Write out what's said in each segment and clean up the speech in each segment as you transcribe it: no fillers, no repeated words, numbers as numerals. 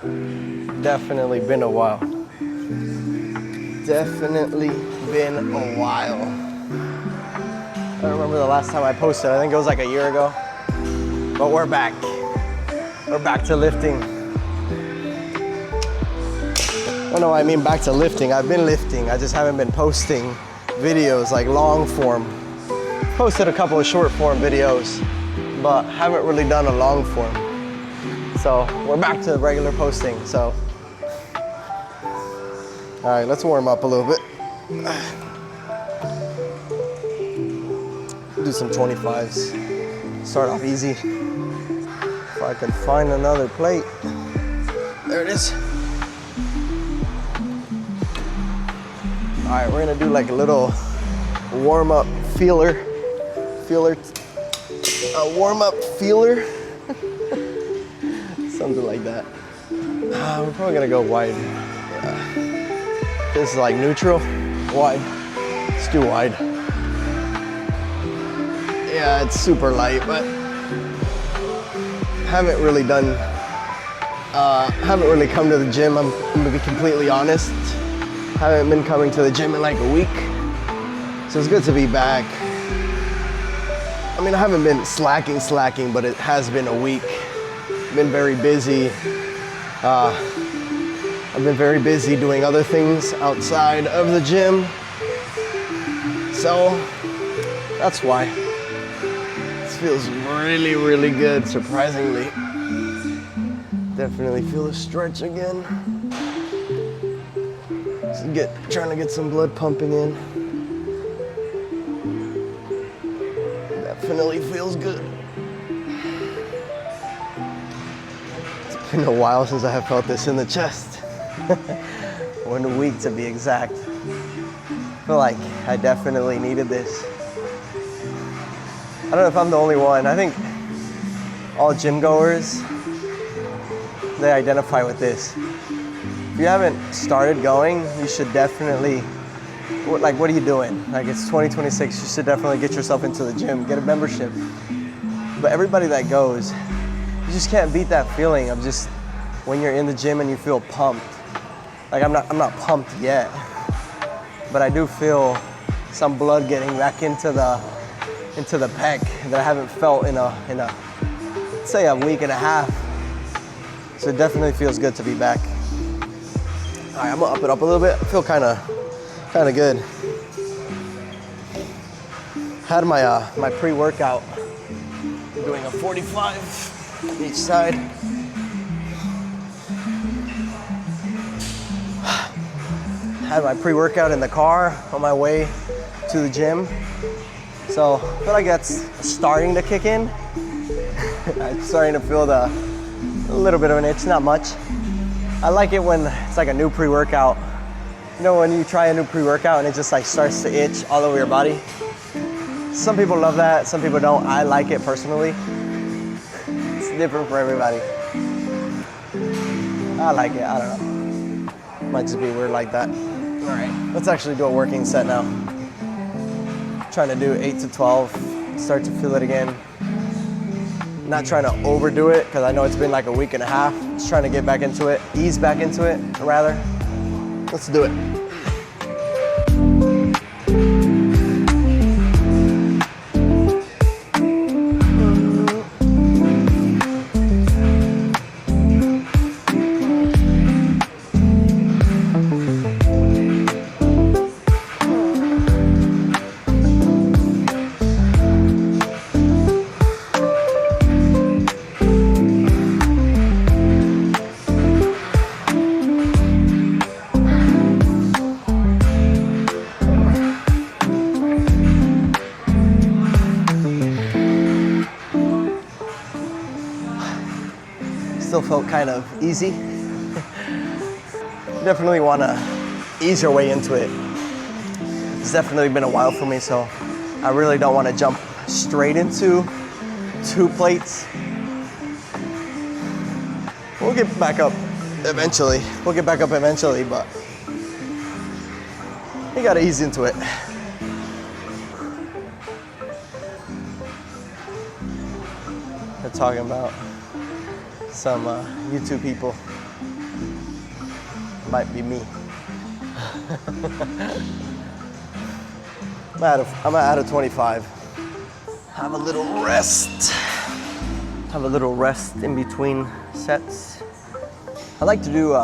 Definitely been a while. Definitely been a while. I don't remember the last time I posted. I think it was like a year ago. But we're back. We're back to lifting. I don't know what I mean back to lifting. I've been lifting. I just haven't been posting videos like long form. Posted a couple of short form videos, but haven't really done a long form. So we're back to regular posting. So, all right, let's warm up a little bit. Do some 25s. Start off easy. If I can find another plate. There it is. All right, we're gonna do like a little warm up feeler. A warm up feeler. Something like that. We're probably gonna go wide. This is like neutral, wide. Let's do wide. Yeah, it's super light, but haven't really come to the gym. I'm gonna be completely honest. Haven't been coming to the gym in like a week. So it's good to be back. I mean, I haven't been slacking, but it has been a week. Been very busy. I've been very busy doing other things outside of the gym. So that's why. This feels really, really good, surprisingly. Definitely feel a stretch again. Trying to get some blood pumping in. Definitely feels good. It's been a while since I have felt this in the chest. 1 week to be exact. I feel like I definitely needed this. I don't know if I'm the only one. I think all gym goers, they identify with this. If you haven't started going, you should definitely, what are you doing? Like, it's 2026, you should definitely get yourself into the gym, get a membership. But everybody that goes, you just can't beat that feeling of just when you're in the gym and you feel pumped. Like, I'm not pumped yet, but I do feel some blood getting back into the pec that I haven't felt in a say a week and a half. So it definitely feels good to be back. All right, I'm gonna up it up a little bit. I feel kind of good. Had my pre-workout. Doing a 45 on each side. Had my pre-workout in the car on my way to the gym. So I feel like that's starting to kick in. I'm starting to feel a little bit of an itch, not much. I like it when it's like a new pre-workout. You know, when you try a new pre-workout and it just like starts to itch all over your body. Some people love that, some people don't. I like it personally. It's different for everybody. I like it, I don't know. Might just be weird like that. All right, let's actually do a working set now. Trying to do 8 to 12, start to feel it again. Not trying to overdo it, because I know it's been like a week and a half. Just trying to get back into it, ease back into it, rather. Let's do it. Still felt kind of easy. Definitely want to ease your way into it. It's definitely been a while for me, so I really don't want to jump straight into 2 plates. We'll get back up eventually. But you gotta ease into it. They're talking about some YouTube people Might be me. I'm out of 25. Have a little rest. Have a little rest in between sets. I like to do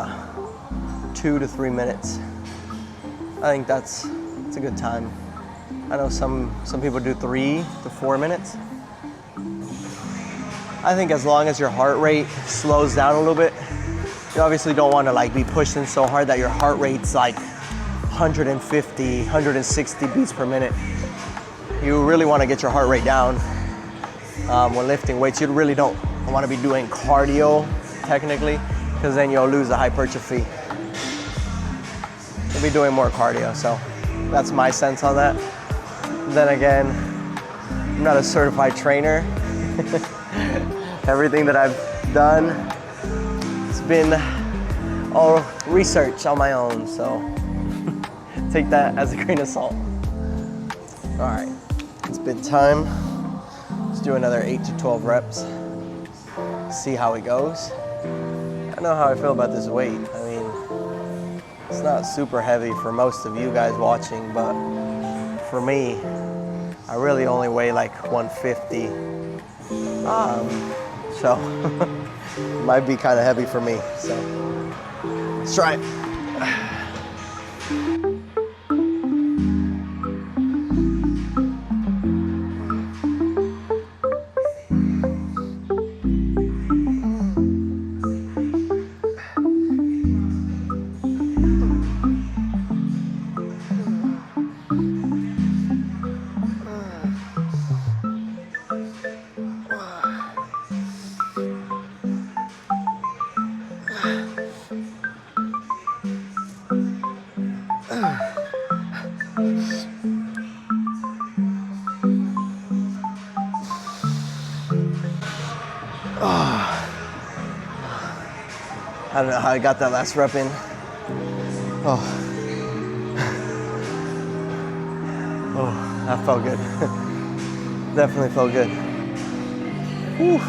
2 to 3 minutes. I think that's a good time. I know some people do 3 to 4 minutes. I think as long as your heart rate slows down a little bit, you obviously don't want to like be pushing so hard that your heart rate's like 150, 160 beats per minute. You really want to get your heart rate down when lifting weights. You really don't want to be doing cardio technically, because then you'll lose the hypertrophy. You'll be doing more cardio, so that's my sense on that. Then again, I'm not a certified trainer. Everything that I've done, it's been all research on my own, so take that as a grain of salt. All right, it's been time. Let's do another 8 to 12 reps. See how it goes. I don't know how I feel about this weight. I mean, it's not super heavy for most of you guys watching, but for me, I really only weigh like 150. So it might be kind of heavy for me. So let's try it. I don't know how I got that last rep in. Oh, that felt good. Definitely felt good. Whew.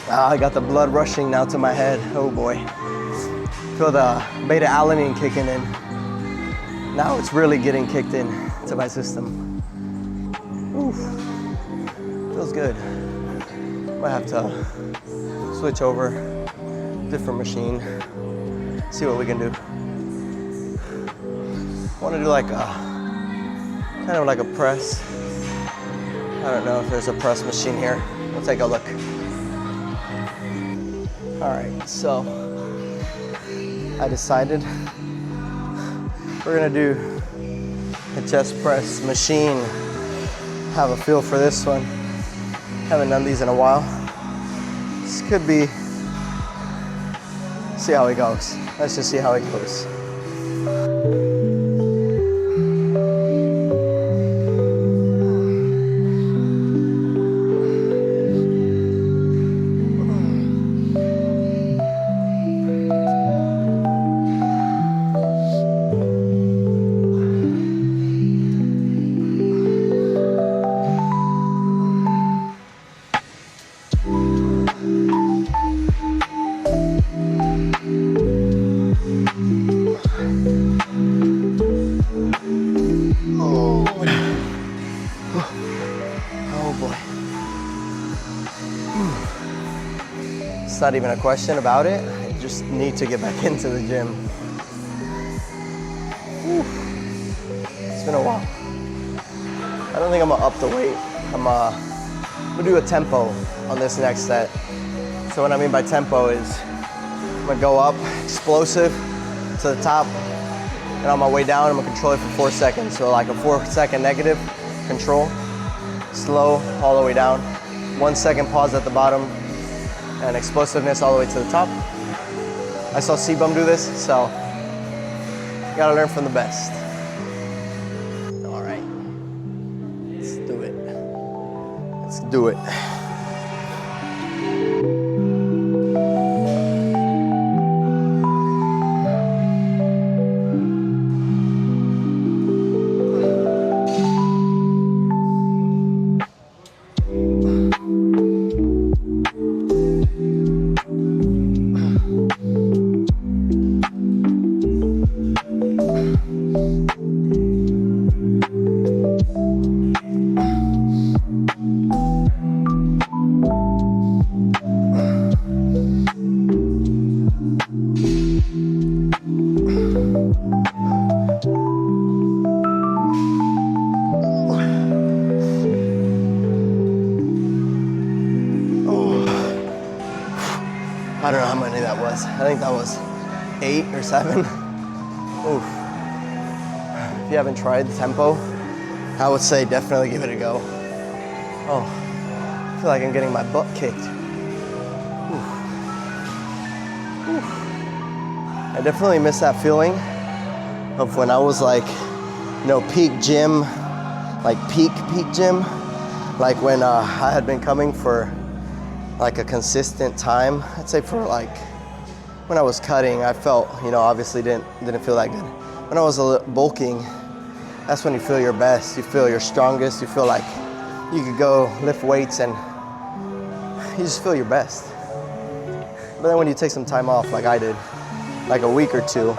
I got the blood rushing now to my head. Oh boy. Feel the beta alanine kicking in. Now it's really getting kicked in to my system. Oof. Feels good. Might have to switch over, different machine, see what we can do. I want to do like a, kind of like a press. I don't know if there's a press machine here. We'll take a look. All right, so I decided we're gonna do a chest press machine. Have a feel for this one. Haven't done these in a while. This could be, see how it goes. Let's just see how it goes. It's not even a question about it. I just need to get back into the gym. Whew. It's been a while. I don't think I'm gonna up the weight. I'm gonna do a tempo on this next set. So what I mean by tempo is I'm gonna go up, explosive to the top, and on my way down, I'm gonna control it for 4 seconds. So like a 4-second negative control, slow all the way down, 1 second pause at the bottom, and explosiveness all the way to the top. I saw C-Bum do this, so you gotta learn from the best. All right, let's do it. Let's do it. I don't know how many that was. I think that was 8 or 7. Oof. If you haven't tried the tempo, I would say definitely give it a go. Oh, I feel like I'm getting my butt kicked. Oof. Oof. I definitely miss that feeling of when I was like, you know, peak gym, like peak gym. Like when I had been coming for like a consistent time. I'd say for like, when I was cutting, I felt, you know, obviously didn't feel that good. When I was bulking, that's when you feel your best. You feel your strongest. You feel like you could go lift weights and you just feel your best. But then when you take some time off, like I did, like a week or 2,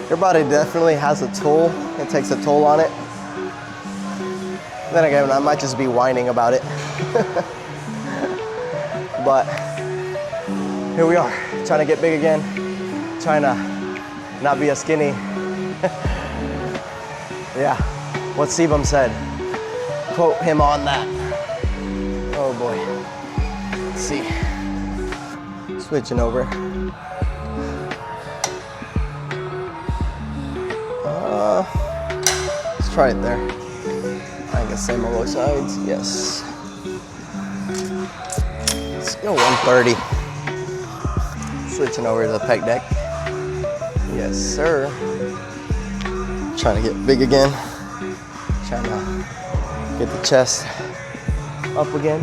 your body definitely has a toll. It takes a toll on it. Then again, I might just be whining about it. But here we are, trying to get big again, trying to not be as skinny. Yeah, what Sebum said. Quote him on that. Oh boy. Let's see. Switching over. Let's try it there. I guess same on both sides. Yes. Let's go 130. Switching over to the pec deck. Yes, sir. Trying to get big again. Trying to get the chest up again.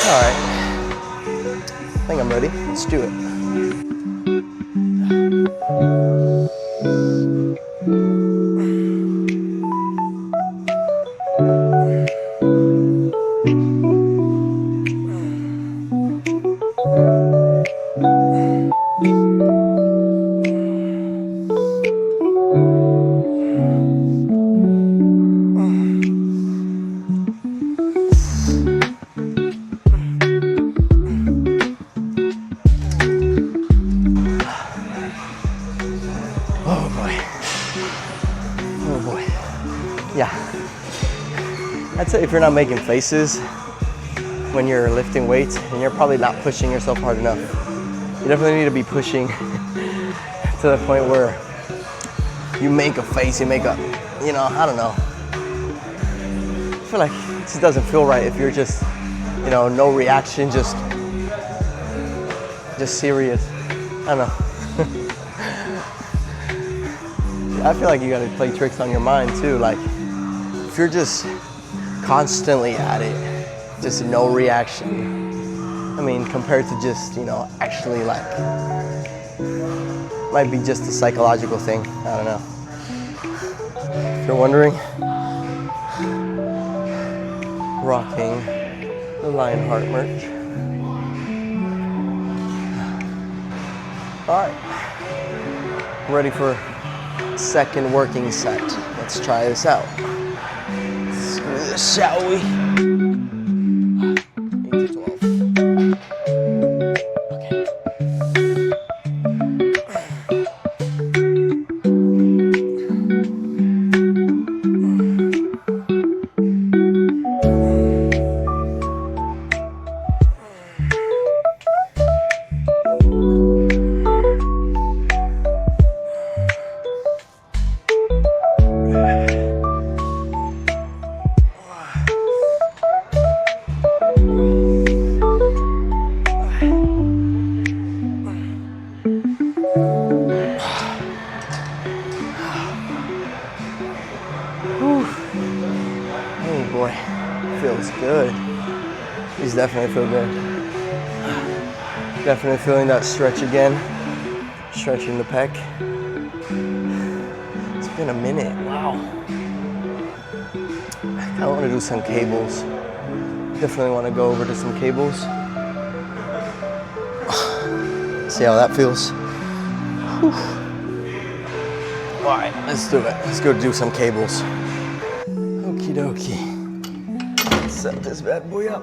All right. I think I'm ready. Let's do it. Yeah, I'd say if you're not making faces when you're lifting weights, and you're probably not pushing yourself hard enough. You definitely need to be pushing to the point where you make a face, you make a, you know, I don't know. I feel like it just doesn't feel right if you're just, you know, no reaction, just serious. I don't know. I feel like you gotta play tricks on your mind too. Like, if you're just constantly at it, just no reaction. I mean, compared to just, you know, actually like, might be just a psychological thing. I don't know. If you're wondering, rocking the Lionheart merch. All right, ready for second working set. Let's try this out. Let's do this, shall we? 8 to 12. Okay. Oh boy, feels good. These definitely feel good. Definitely feeling that stretch again. Stretching the pec. It's been a minute, wow. I want to do some cables. Definitely want to go over to some cables. See how that feels. Whew. All right, let's do it. Let's go do some cables. Okie dokie. Let's set this bad boy up.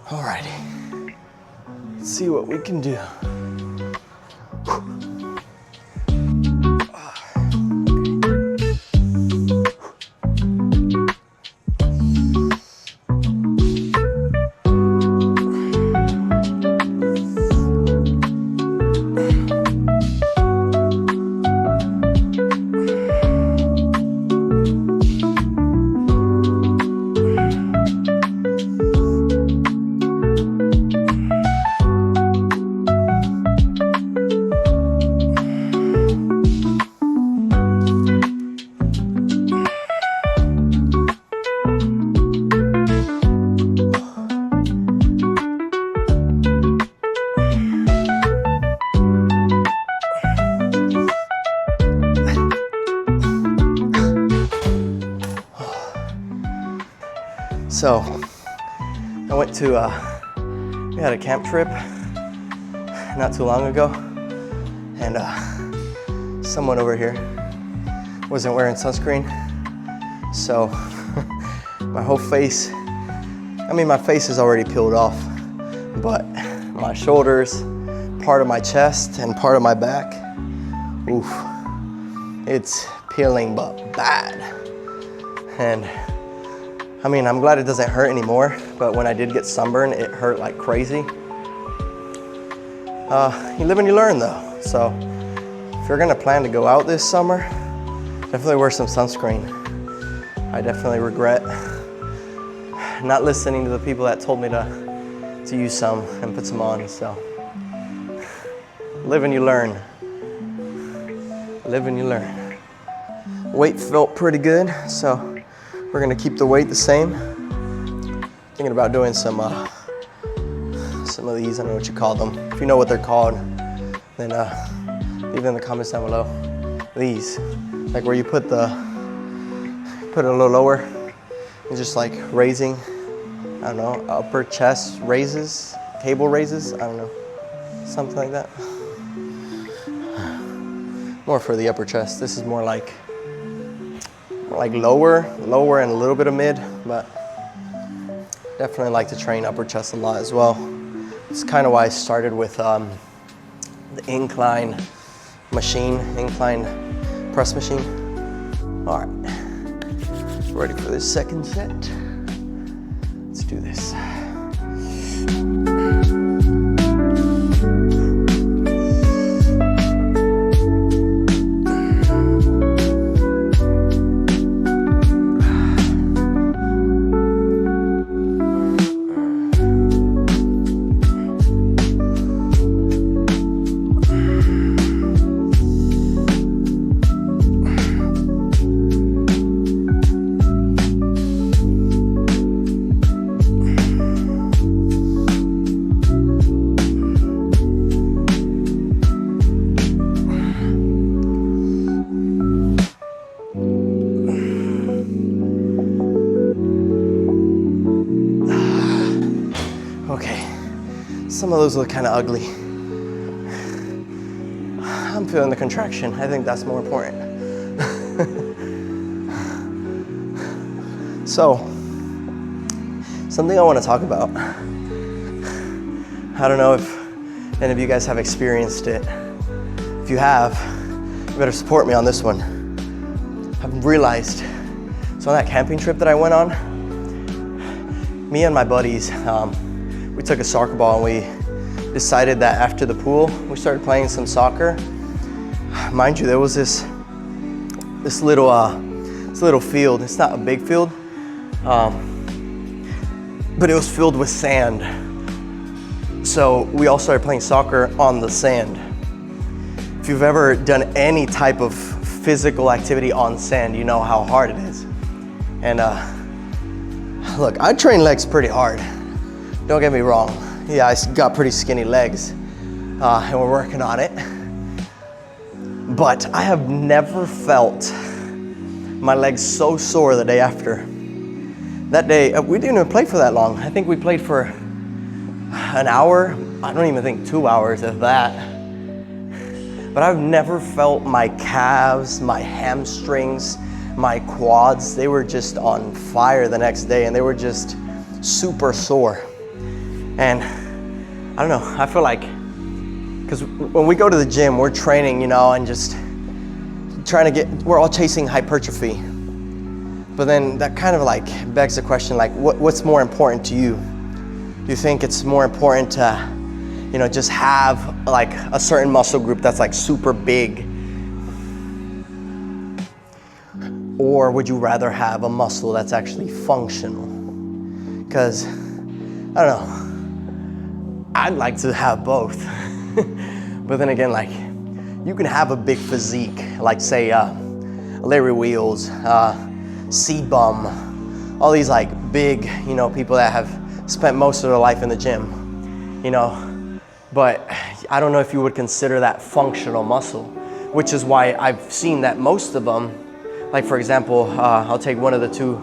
Alrighty. Let's see what we can do. Okay. So I went to, we had a camp trip not too long ago, and someone over here wasn't wearing sunscreen. So my whole face, I mean, my face is already peeled off, but my shoulders, part of my chest, and part of my back, oof, it's peeling but bad. And I mean, I'm glad it doesn't hurt anymore, but when I did get sunburned, it hurt like crazy. You live and you learn though. So if you're gonna plan to go out this summer, definitely wear some sunscreen. I definitely regret not listening to the people that told me to use some and put some on, so. Live and you learn. Live and you learn. Weight felt pretty good, so we're gonna keep the weight the same. Thinking about doing some of these, I don't know what you call them. If you know what they're called, then leave it in the comments down below. These, like where you put it a little lower and just like raising, I don't know, upper chest raises, cable raises, I don't know, something like that. More for the upper chest. This is more like lower and a little bit of mid, but definitely like to train upper chest a lot as well. It's kind of why I started with the incline press machine. All right, ready for this second set. Let's do this. Some of those look kind of ugly. I'm feeling the contraction. I think that's more important. So, something I want to talk about. I don't know if any of you guys have experienced it. If you have, you better support me on this one. I've realized, so on that camping trip that I went on, me and my buddies, we took a soccer ball and we decided that after the pool, we started playing some soccer. Mind you, there was this little field. It's not a big field, but it was filled with sand. So we all started playing soccer on the sand. If you've ever done any type of physical activity on sand, you know how hard it is. And look, I train legs pretty hard. Don't get me wrong. Yeah, I got pretty skinny legs, and we're working on it. But I have never felt my legs so sore the day after. That day, we didn't even play for that long. I think we played for an hour. I don't even think 2 hours of that. But I've never felt my calves, my hamstrings, my quads, they were just on fire the next day, and they were just super sore. And I don't know, I feel like, because when we go to the gym, we're training, you know, and just trying to we're all chasing hypertrophy. But then that kind of like begs the question, like, what's more important to you? Do you think it's more important to, you know, just have like a certain muscle group that's like super big? Or would you rather have a muscle that's actually functional? Because, I don't know, I'd like to have both. But then again, like, you can have a big physique, like say Larry Wheels, C-Bum, all these like big, you know, people that have spent most of their life in the gym, you know, but I don't know if you would consider that functional muscle, which is why I've seen that most of them, like for example, I'll take one of the two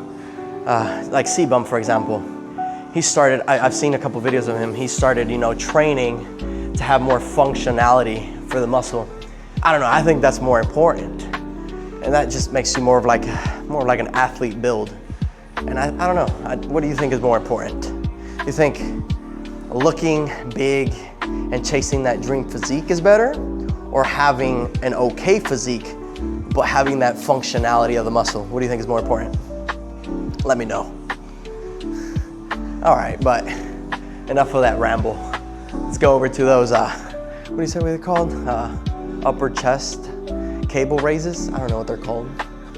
like C-Bump, for example. He started, I've seen a couple videos of him, he started, you know, training to have more functionality for the muscle. I don't know, I think that's more important. And that just makes you more of like an athlete build. And I don't know, what do you think is more important? You think looking big and chasing that dream physique is better, or having an okay physique, but having that functionality of the muscle? What do you think is more important? Let me know. All right, but enough of that ramble. Let's go over to those, what do you say they're called? Upper chest cable raises. I don't know what they're called.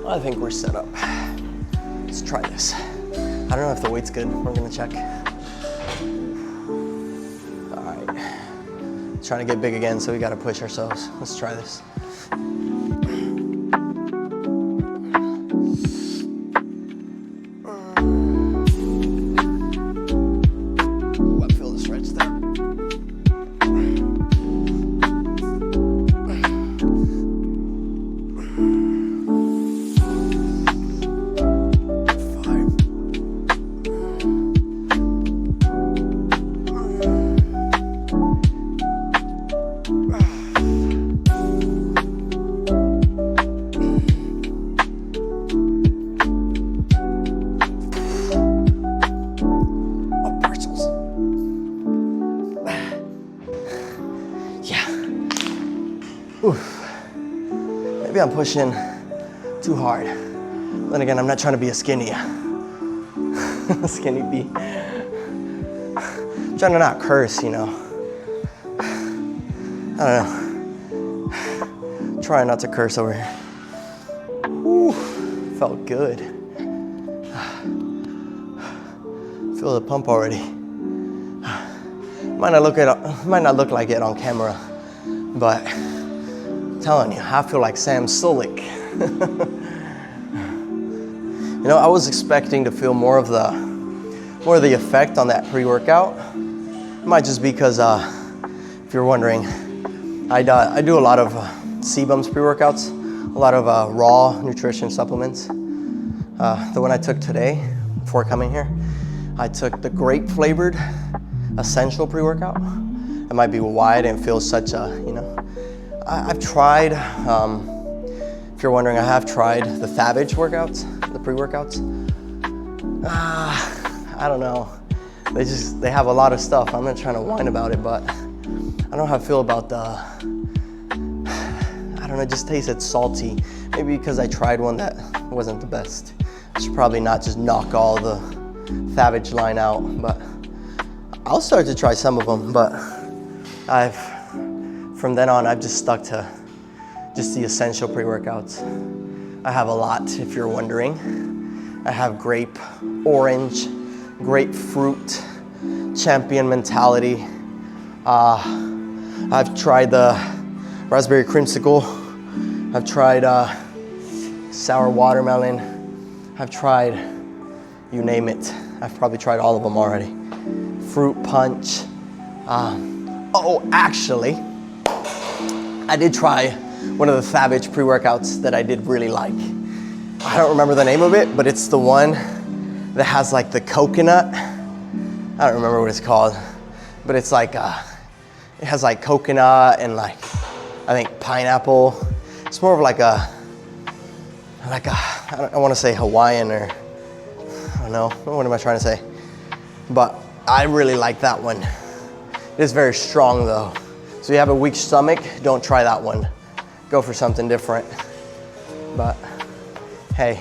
I think we're set up. Let's try this. I don't know if the weight's good. We're gonna check. All right. Trying to get big again, so we gotta push ourselves. Let's try this. Maybe I'm pushing too hard. Then again, I'm not trying to be a skinny bee. I'm trying to not curse, you know. I don't know. Trying not to curse over here. Whew, felt good. Feel the pump already. Might not look like it on camera, but I'm telling you, I feel like Sam Sulek. You know, I was expecting to feel more of the effect on that pre-workout. It might just be because, if you're wondering, I do a lot of C-Bumps pre-workouts, a lot of raw nutrition supplements. The one I took today, before coming here, I took the grape-flavored essential pre-workout. It might be why I didn't feel such a, you know. I've tried, if you're wondering, I have tried the Thavage workouts, the pre-workouts. I don't know. They have a lot of stuff. I'm not trying to whine about it, but I don't know how I feel about I don't know, it just tasted salty. Maybe because I tried one that wasn't the best. I should probably not just knock all the Thavage line out, but I'll start to try some of them, but from then on, I've just stuck to just the essential pre-workouts. I have a lot, if you're wondering. I have grape, orange, grapefruit, champion mentality. I've tried the raspberry creamsicle. I've tried sour watermelon. I've tried, you name it. I've probably tried all of them already. Fruit punch. Oh, actually, I did try one of the Thavage pre-workouts that I did really like. I don't remember the name of it, but it's the one that has like the coconut. I don't remember what it's called, but it's like, it has like coconut and like, I think pineapple. It's more of like a, I don't want to say Hawaiian or, I don't know, what am I trying to say? But I really like that one. It is very strong though. So you have a weak stomach, don't try that one. Go for something different. But hey,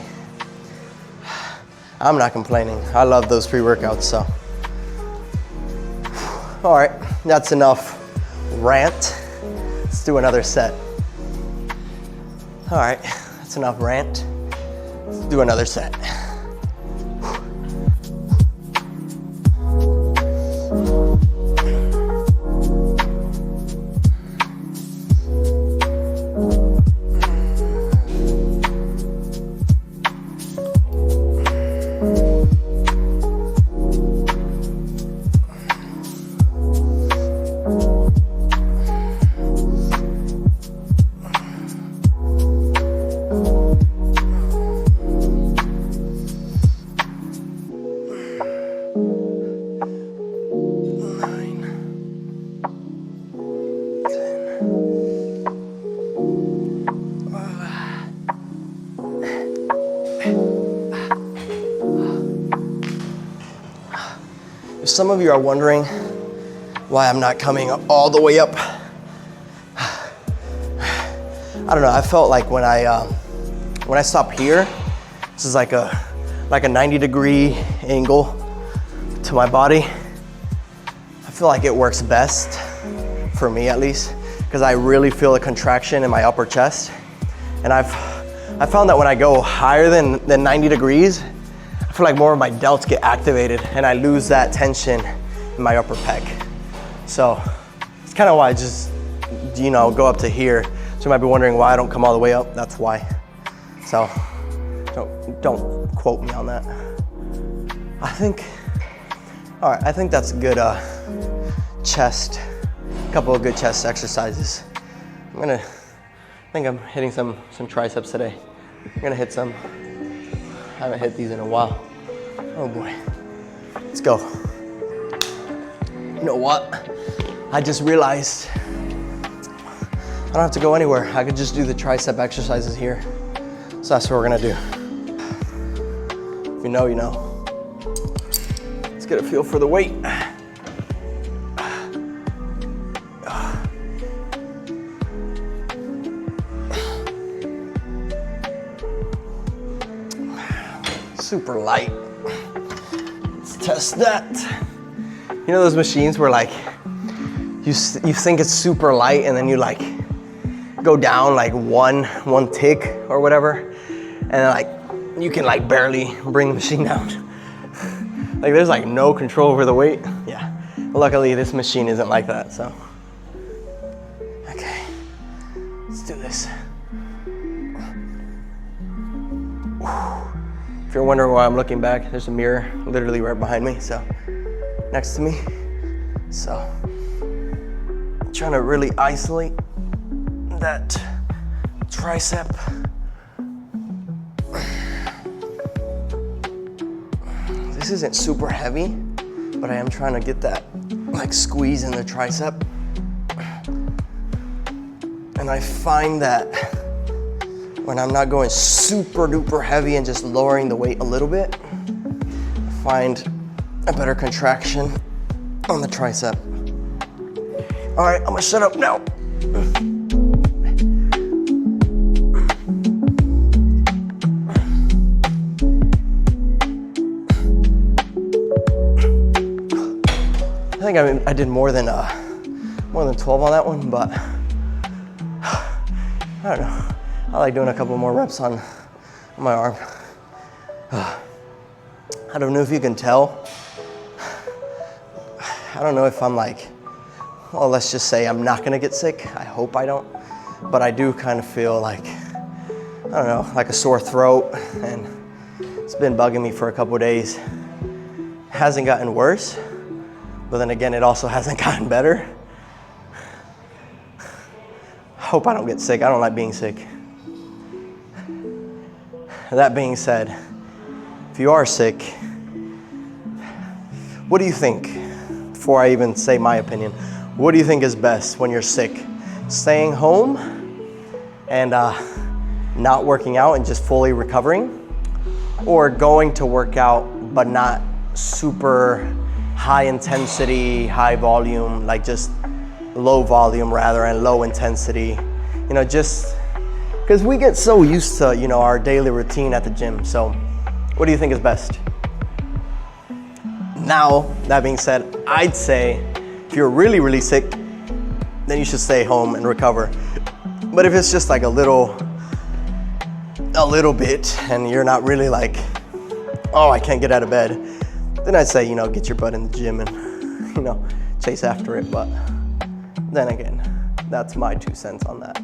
I'm not complaining. I love those pre-workouts, so. All right, that's enough rant. Let's do another set. All right, that's enough rant. Let's do another set. If some of you are wondering why I'm not coming all the way up, I don't know, I felt like when I stop here, this is like a 90-degree angle to my body. I feel like it works best, for me at least, because I really feel a contraction in my upper chest. And I found that when I go higher than 90 degrees, I feel like more of my delts get activated and I lose that tension in my upper pec. So it's kind of why I just, go up to here. So you might be wondering why I don't come all the way up. That's why. So don't quote me on that. I think that's a good chest, a couple of good chest exercises. I think I'm hitting some triceps today. I'm gonna hit some. I haven't hit these in a while. Oh boy. Let's go. You know what? I just realized I don't have to go anywhere. I could just do the tricep exercises here. So that's what we're gonna do. If you know, you know. Let's get a feel for the weight. Super light. Let's test that. You know those machines where like you think it's super light and then you like go down like one tick or whatever, and then like you can like barely bring the machine down. Like there's like no control over the weight. Yeah. Luckily this machine isn't like that, so. Okay. Let's do this. If you're wondering why I'm looking back, there's a mirror literally right behind me, so next to me. So I'm trying to really isolate that tricep. This isn't super heavy, but I am trying to get that like squeeze in the tricep. And I find that when I'm not going super duper heavy and just lowering the weight a little bit, I find a better contraction on the tricep. All right, I'm gonna shut up now. I think I did more than 12 on that one, but I don't know. I like doing a couple more reps on my arm. I don't know if you can tell. I don't know if I'm like, well, let's just say I'm not gonna get sick. I hope I don't. But I do kind of feel like, I don't know, like a sore throat, and it's been bugging me for a couple of days. Hasn't gotten worse, but then again, it also hasn't gotten better. Hope I don't get sick. I don't like being sick. That being said, if you are sick, what do you think? Before I even say my opinion, what do you think is best when you're sick? Staying home and not working out and just fully recovering? Or going to work out but not super high intensity, high volume, like just low volume rather and low intensity? You know, just because we get so used to, you know, our daily routine at the gym. So what do you think is best? Now, that being said, I'd say if you're really, really sick, then you should stay home and recover. But if it's just like a little bit and you're not really like, oh, I can't get out of bed, then I'd say, you know, get your butt in the gym and, you know, chase after it. But then again, that's my 2 cents on that.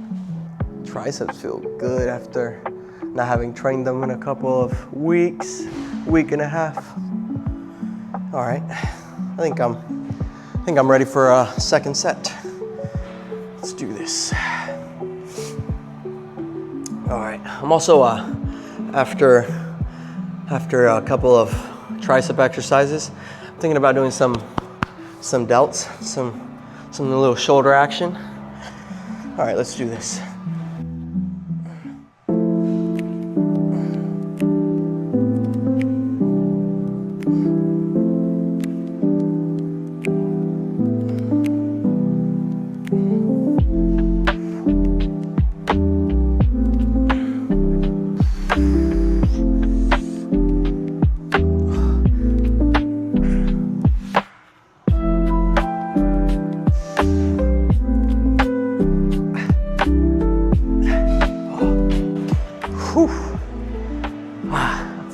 Triceps feel good after not having trained them in a couple of weeks, week and a half. All right, I think I'm ready for a second set. Let's do this. All right, I'm also after a couple of tricep exercises, I'm thinking about doing some delts, some little shoulder action. All right, let's do this.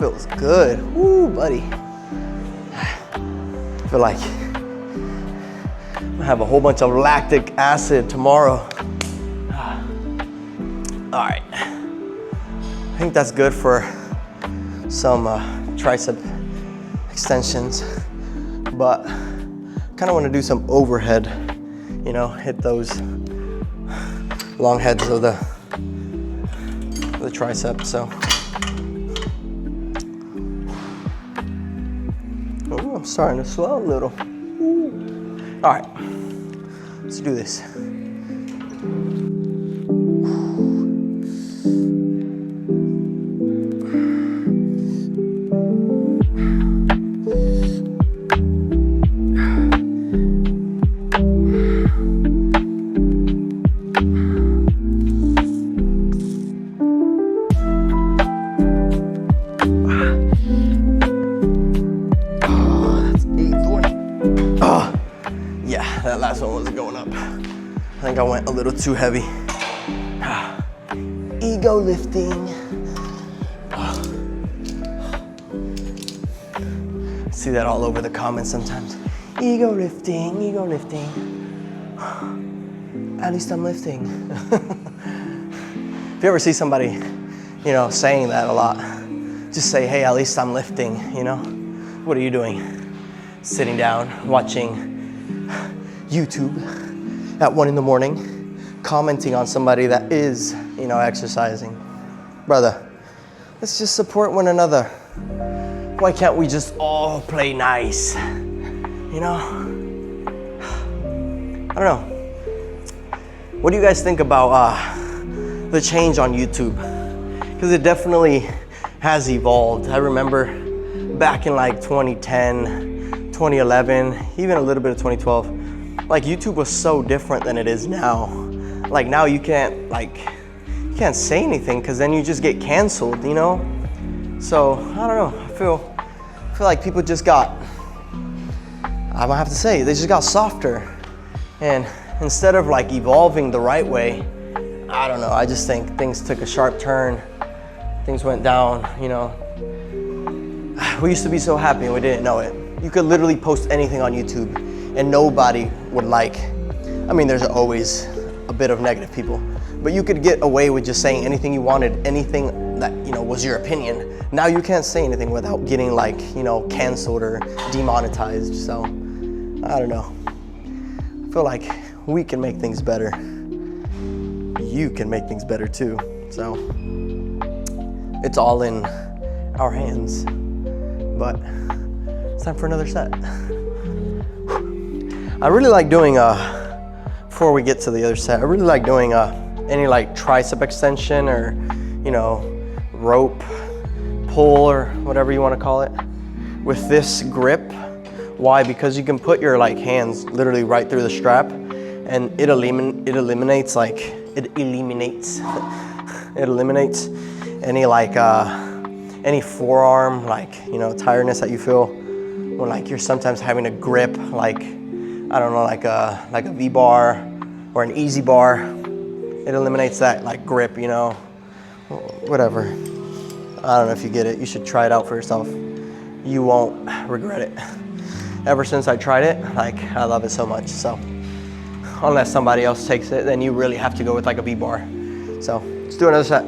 feels good. Woo, buddy. I feel like I'm gonna have a whole bunch of lactic acid tomorrow. All right. I think that's good for some tricep extensions, but kind of want to do some overhead, you know, hit those long heads of the tricep. So, oh, I'm starting to slow a little. Ooh. All right, let's do this. That last one was going up. I think I went a little too heavy. Ego lifting. See that all over the comments sometimes. Ego lifting, ego lifting. At least I'm lifting. If you ever see somebody, you know, saying that a lot, just say, hey, at least I'm lifting, you know? What are you doing? Sitting down, watching YouTube at 1 a.m, commenting on somebody that is, you know, exercising. Brother, let's just support one another. Why can't we just all play nice? You know? I don't know. What do you guys think about the change on YouTube? Because it definitely has evolved. I remember back in like 2010, 2011, even a little bit of 2012, like YouTube was so different than it is now. Like now you can't say anything because then you just get canceled, you know? So I don't know, I feel like people just got, I might have to say, they just got softer. And instead of like evolving the right way, I don't know, I just think things took a sharp turn. Things went down, you know? We used to be so happy and we didn't know it. You could literally post anything on YouTube and nobody would like. I mean, there's always a bit of negative people, but you could get away with just saying anything you wanted, anything that, you know, was your opinion. Now you can't say anything without getting like, you know, canceled or demonetized. So, I don't know. I feel like we can make things better. You can make things better too. So, it's all in our hands, but it's time for another set. I really like doing, before we get to the other set, I really like doing any like tricep extension or, you know, rope pull or whatever you want to call it with this grip. Why? Because you can put your like hands literally right through the strap and it eliminates any like, any forearm, like, you know, tiredness that you feel when like you're sometimes having to grip like, I don't know, like a V-bar or an easy bar. It eliminates that like grip, you know, whatever. I don't know if you get it. You should try it out for yourself. You won't regret it. Ever since I tried it, like I love it so much. So unless somebody else takes it, then you really have to go with like a V-bar. So let's do another set.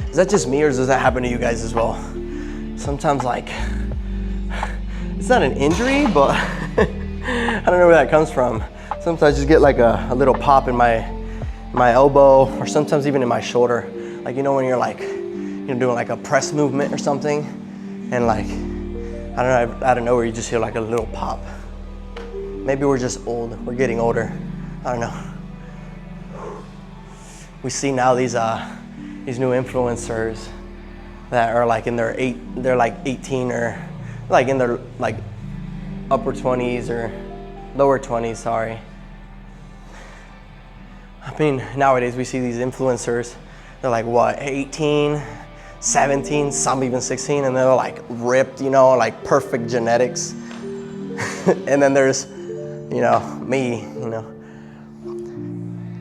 Is that just me or does that happen to you guys as well? Sometimes like, it's not an injury, but I don't know where that comes from. Sometimes I just get like a little pop in my elbow or sometimes even in my shoulder. Like, you know, when you're like, you're doing like a press movement or something and like, I don't know, out of nowhere you just hear like a little pop. Maybe we're just old, we're getting older. I don't know. We see now these these new influencers that are like in they're like 18 or like in their like upper 20s or lower 20s, sorry. I mean, nowadays we see these influencers, they're like what, 18, 17, some even 16, and they're like ripped, you know, like perfect genetics. And then there's, you know, me, you know,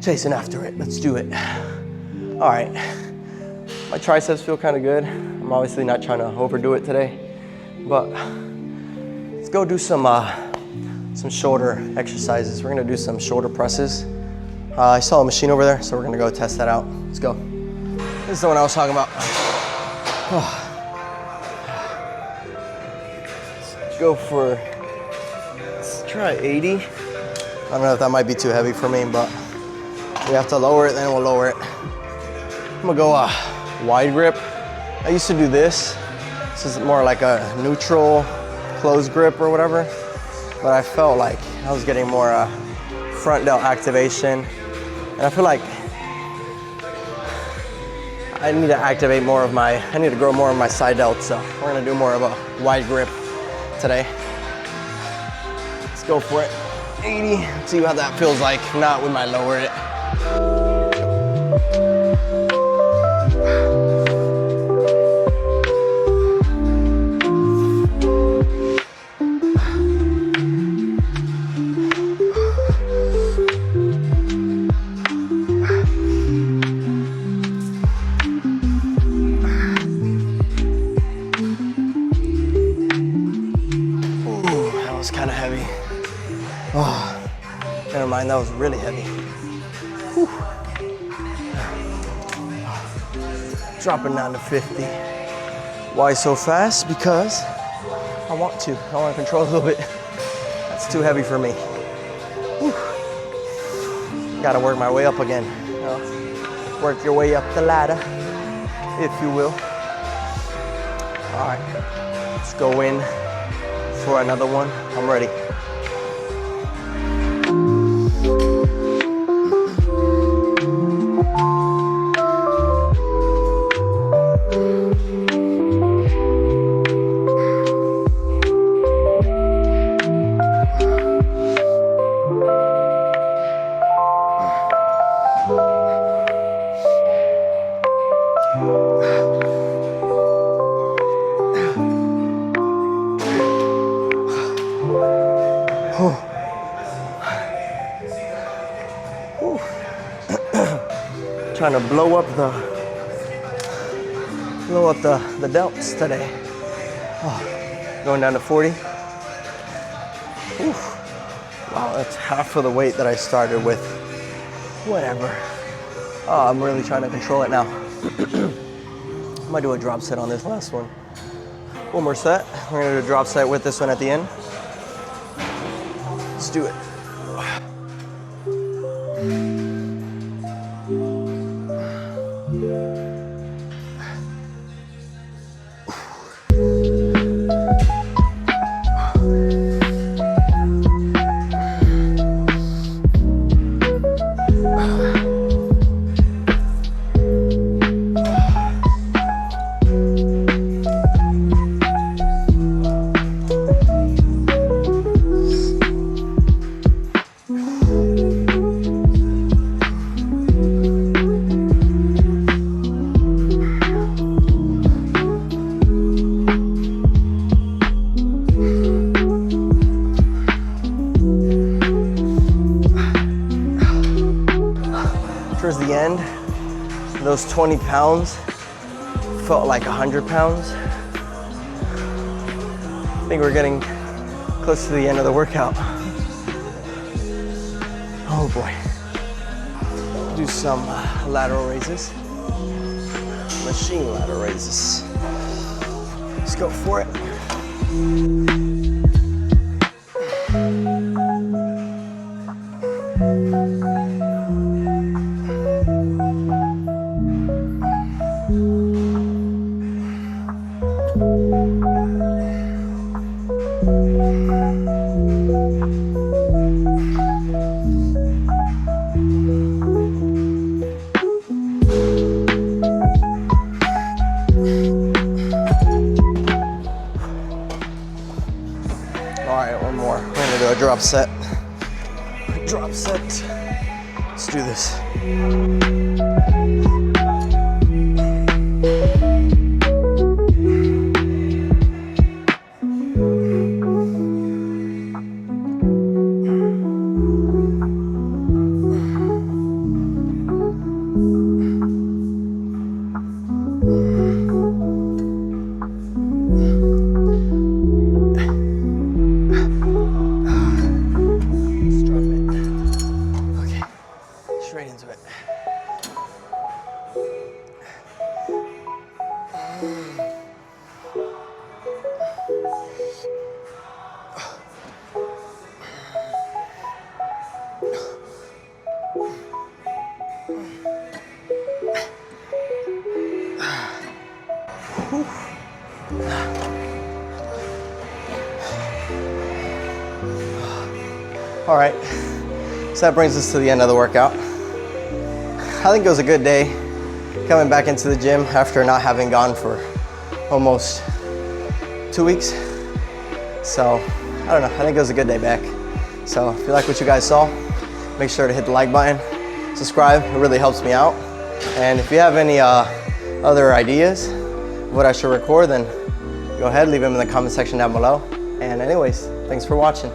chasing after it, let's do it. All right, my triceps feel kind of good. I'm obviously not trying to overdo it today, but let's go do some shoulder exercises. We're gonna do some shoulder presses. I saw a machine over there, so we're gonna go test that out. Let's go. This is the one I was talking about. Let's go for, let's try 80. I don't know if that might be too heavy for me, but we have to lower it, then we'll lower it. I'm gonna go wide grip. I used to do this. This is more like a neutral closed grip or whatever, but I felt like I was getting more front delt activation. And I feel like I need to activate more of I need to grow more of my side delt, so we're gonna do more of a wide grip today. Let's go for it. 80, let's see how that feels like. If not, we might lower it. Kind of heavy. Oh, never mind, that was really heavy. Whew. Dropping down to 50. Why so fast? Because I want to control a little bit. That's too heavy for me. Whew. Gotta work my way up again. You know? Work your way up the ladder, if you will. All right, let's go in for another one. I'm ready. Trying to blow up the delts today. Oh, going down to 40. Whew. Wow, that's half of the weight that I started with. Whatever. Oh, I'm really trying to control it now. I'm gonna do a drop set on this last one. One more set. We're gonna do a drop set with this one at the end. Let's do it. Towards the end, those 20 pounds felt like 100 pounds. I think we're getting close to the end of the workout. Oh boy. Do some lateral raises. Machine lateral raises. Let's go for it. drop set. Drop set. Let's do this. Straight into it. All right, so that brings us to the end of the workout. I think it was a good day coming back into the gym after not having gone for almost 2 weeks. So, I don't know, I think it was a good day back. So if you like what you guys saw, make sure to hit the like button, subscribe, it really helps me out. And if you have any other ideas of what I should record, then go ahead, leave them in the comment section down below. And anyways, thanks for watching.